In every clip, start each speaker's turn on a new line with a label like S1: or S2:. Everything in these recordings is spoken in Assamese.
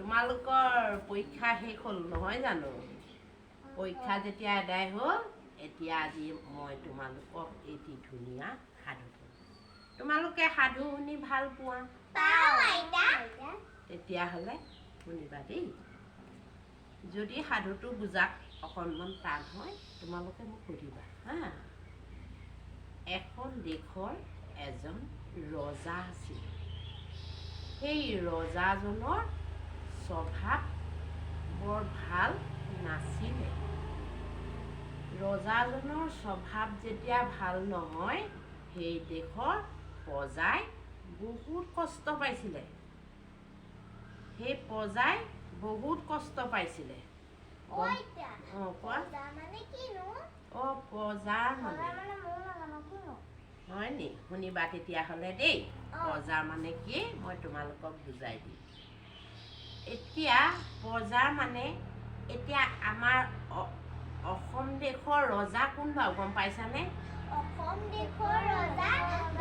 S1: তোমালোকৰ পৰীক্ষা শেষ হ'ল নহয় জানো? পৰীক্ষা যেতিয়া আদায় হ'ল, এতিয়া আজি মই তোমালোকক এটি ধুনীয়া সাধু ক'ম। তোমালোকে সাধু শুনি ভাল পোৱা? তেতিয়াহ'লে শুনিবা দেই। যদি সাধুটো বুজাত অকণমান টান হয়, তোমালোকে মোক সুধিবা হা। এখন দেশৰ এজন ৰজা আছিল। সেই ৰজাজনৰ স্বভাৱ বৰ ভাল নাছিলে। ৰজাজনৰ স্বভাৱ যেতিয়া ভাল নহয়, সেই দেশৰ প্ৰজাই বহুত কষ্ট পাইছিলে। সেই প্ৰজাই বহুত কষ্ট পাইছিলে। প্ৰজা মানে হয় নি? শুনিবা তেতিয়াহ'লে দেই। প্ৰজা মানে কি মই তোমালোকক বুজাই দিম। এতিয়া প্ৰজা মানে এতিয়া আমাৰ অসম দেশৰ ৰজা কোন বাৰু গম পাইছানে?
S2: অসম দেশৰ ৰজা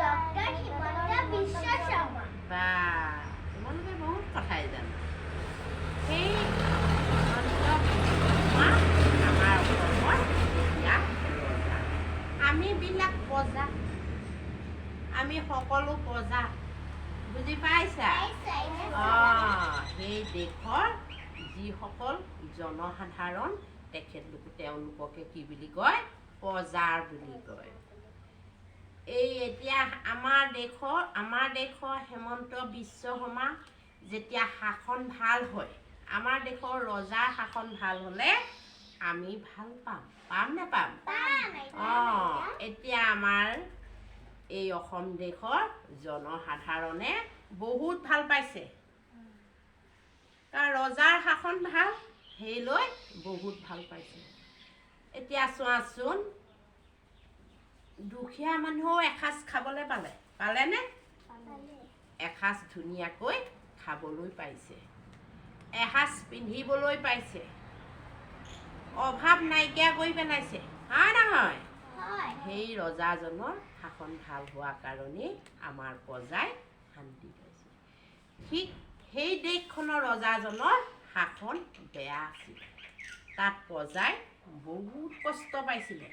S2: ডক্টৰ হিমন্ত বিশ্ব শৰ্মা।
S1: বা তোমালোকে বহুত কথাই জানা। সেই হিমন্ত বিশ্ব শৰ্মা আমাৰ অসমৰ এতিয়া ৰজা। আমিবিলাক প্ৰজা, আমি সকলো প্ৰজা। বুজি পাইছা? সেই দেশৰ যিসকল জনসাধাৰণ তেওঁলোককে কি বুলি কয়? প্ৰজাৰ বুলি কয়। এই এতিয়া আমাৰ দেশৰ হিমন্ত বিশ্ব শৰ্মা যেতিয়া শাসন ভাল হয়, আমাৰ দেশৰ ৰজাৰ শাসন ভাল হ'লে আমি ভাল পাম নে পাম? এতিয়া আমাৰ এই অসম দেশৰ জনসাধাৰণে বহুত ভাল পাইছে, কাৰণ ৰজাৰ শাসন ভাল, সেইলৈ বহুত ভাল পাইছে। এতিয়া চোৱাচোন, দুখীয়া মানুহেও এসাঁজ খাবলৈ পালেনে? এসাঁজ ধুনীয়াকৈ খাবলৈ পাইছে, এসাঁজ পিন্ধিবলৈ পাইছে, অভাৱ নাইকিয়া কৰি পেলাইছে, হয় নহয়? সেই ৰজাজনৰ শাসন ভাল হোৱাৰ কাৰণেই আমাৰ প্ৰজাই শান্তি পাইছে। ঠিক সেই দেশখনৰ ৰজাজনৰ শাসন বেয়া আছিল। তাত প্ৰজাই বহুত কষ্ট পাইছিলে,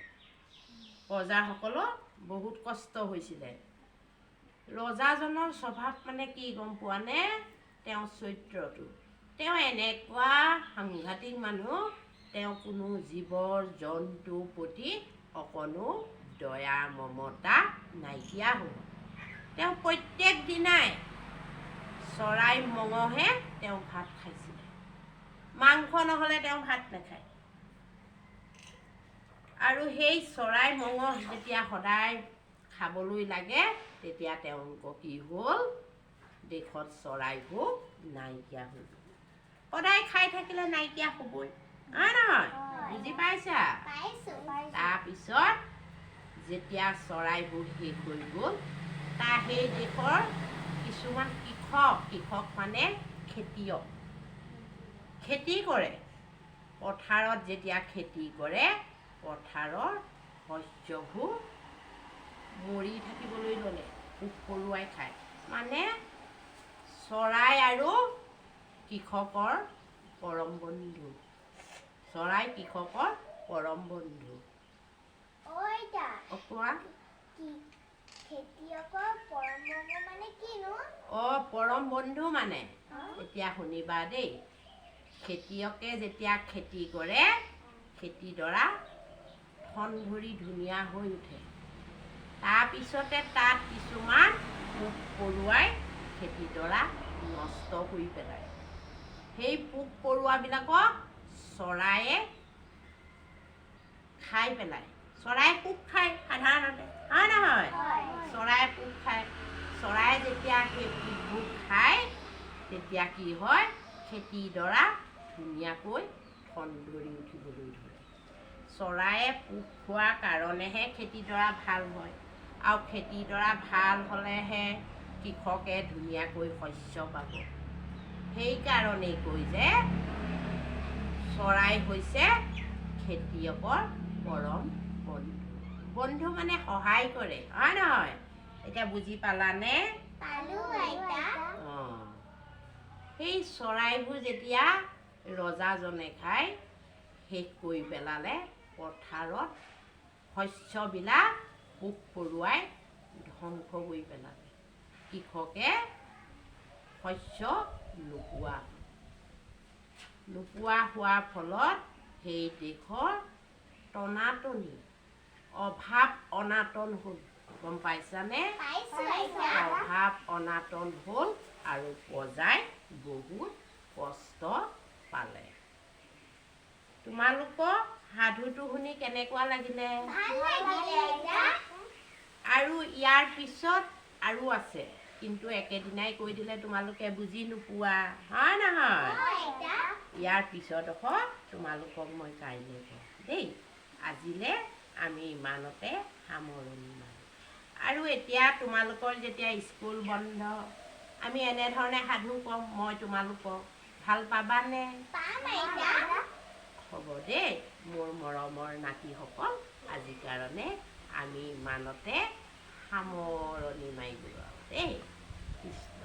S1: প্ৰজাসকলৰ বহুত কষ্ট হৈছিলে। ৰজাজনৰ স্বভাৱ মানে কি গম পোৱানে? তেওঁৰ চৰিত্ৰটো, তেওঁ এনেকুৱা সাংঘাতিক মানুহ, তেওঁ কোনো জীৱ জন্তুৰ প্ৰতি অকণো দয়া মমতা নাইকিয়া হ'ব। তেওঁ প্ৰত্যেক দিনাই চৰাই মঙহে তেওঁ ভাত খাইছিলে, মাংস নহ'লে তেওঁ ভাত নাখায়। আৰু সেই চৰাই মঙহ যেতিয়া সদায় খাবলৈ লাগে, তেতিয়া তেওঁলোকৰ কি হ'ল? দেশত চৰাইবোৰ নাইকিয়া হৈ গ'ল। সদায় খাই থাকিলে নাইকিয়া হ'বই, হয় নহয়? বুজি পাইছা? তাৰপিছত যেতিয়া চৰাইবোৰ শেষ হৈ গ'ল, সেই দেশৰ কিছুমান কৃষক মানে খেতিয়ক, খেতি কৰে। পথাৰত যেতিয়া খেতি কৰে, পথাৰৰ শস্যবোৰ মৰি থাকিবলৈ ল'লে, পোক পৰুৱাই খায়। মানে চৰাই আৰু কৃষকৰ পৰম বন্ধু। চৰাই কৃষকৰ পৰম বন্ধু। কোৱা? পৰম বন্ধু মানে এতিয়া শুনিবা দেই। খেতিয়কে যেতিয়া খেতি কৰে, খেতিডৰা ঠন ধৰি ধুনীয়া হৈ উঠে। তাৰপিছতে তাত কিছুমান পোক পৰুৱাই খেতিডৰা নষ্ট কৰি পেলায়। সেই পোক পৰুৱাবিলাকক চৰায়ে খাই পেলায়। চৰাই পোক খায় সাধাৰণতে, হয় নহয়? চৰাই পোক খায়। চৰাই যেতিয়া সেই পোকবোৰ খায়, তেতিয়া কি হয়? খেতিডৰা ধুনীয়াকৈ ঠন ধৰি উঠিবলৈ ধৰে। চৰায়ে পোক খোৱাৰ কাৰণেহে খেতিডৰা ভাল হয়, আৰু খেতিডৰা ভাল হ'লেহে কৃষকে ধুনীয়াকৈ শস্য পাব। সেইকাৰণেই কয় যে চৰাই হৈছে খেতিয়কৰ পৰম বন্ধু। বন্ধু মানে সহায় কৰে, হয় নহয়? এতিয়া বুজি পালানে? সেই চৰাইবোৰ যেতিয়া ৰজাজনে খাই শেষ কৰি পেলালে পথাৰত শস্যবিলাক পোক পৰুৱাই ধ্বংস কৰি পেলালে কৃষকে শস্য নোপোৱা হোৱাৰ ফলত সেই দেশৰ টনাটনি অভাৱ অনাটন হ'ল গম পাইছানে অভাৱ অনাটন হ'ল আৰু প্ৰজাই বহুত কষ্ট পালে তোমালোকৰ সাধুটো শুনি কেনেকুৱা লাগিলে আৰু ইয়াৰ পিছত আৰু আছে কিন্তু একেদিনাই কৈ দিলে তোমালোকে বুজি নোপোৱা হয় নহয় ইয়াৰ পিছত আকৌ তোমালোকক মই কাইলৈ কওঁ দেই আজিলে আমি ইমানতে সামৰণি মাৰিম আৰু এতিয়া তোমালোকৰ যেতিয়া স্কুল বন্ধ আমি এনেধৰণে সাধু ক'ম মই তোমালোকক ভাল পাবানে হ'ব দেই মোৰ মৰমৰ নাতিসকল আজিৰ কাৰণে আমি ইমানতে সামৰণি মাৰিলোঁ দেই কৃষ্ণ